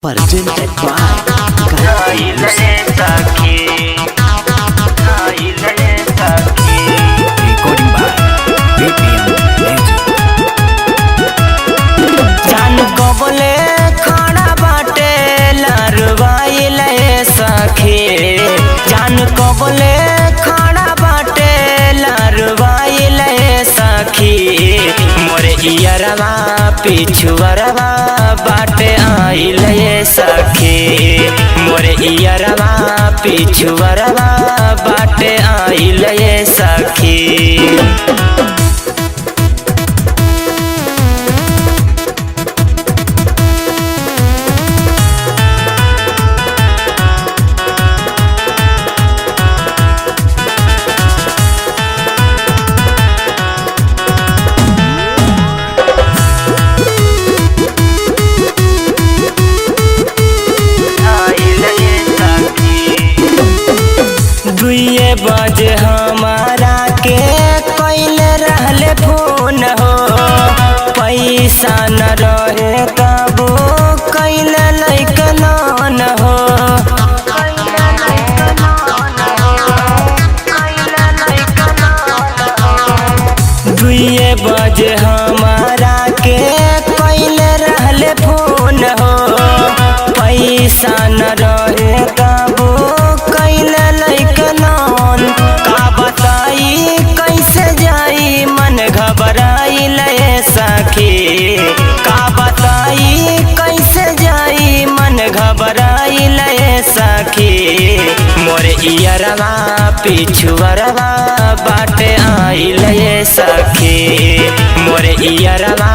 presented recording by BPM Music। जान कबले खड़ा बाटे लरवाइल सखी, जान कबले खड़ा बाटे लरवाइल सखी। मोरे इयरवा पिछुअरवा बाटे आइल सखी, मोरे इयरवा पिछुअरवा बाटे आइल सखी। दुए बजे हमारा के कैले रहले फोन हो, पैसा न रहे तबो कैले लइका न हो। दुए बजे हमारा के कैले रहले फोन हो, पैसा न रहे तबो कैले लइका नौन। का बताई कैसे जाई मन घबराइल सखी, का बताई कैसे जाई मन घबराइल सखी। मोरे इयरवा पिछुअरवा बाटे आइल सखी, मोरे इयरवा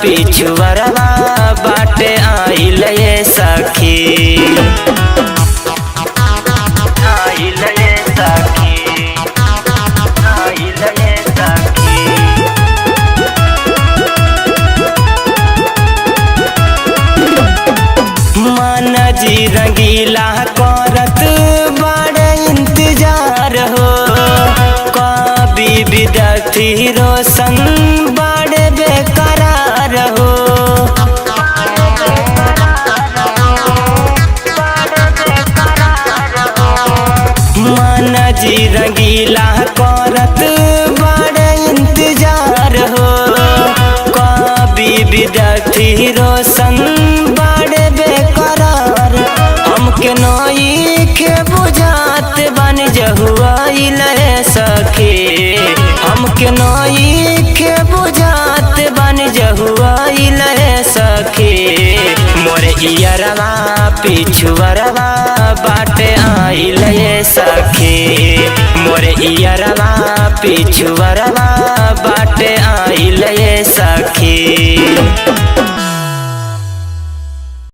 पिछुअरवा बाटे आइल सखी। मन जी रंगीला करत बड़े इंतजार हो, कभी विद्यार्थी रोशन बड़े बेकरार हो। मन जी रंगीला करत बड़े इंतजार हो, कभी विद्यार्थी रोशन बड़े बेकरार। हमके नई के बुझात बन जहुआइल सखी, हमके नई के बुझात बन जहुआइल सखी। मोरे इयरवा पिछुअरवा बाटे आइल सखी, मोरे इयरवा पिछुअरवा बाटे आइल सखी।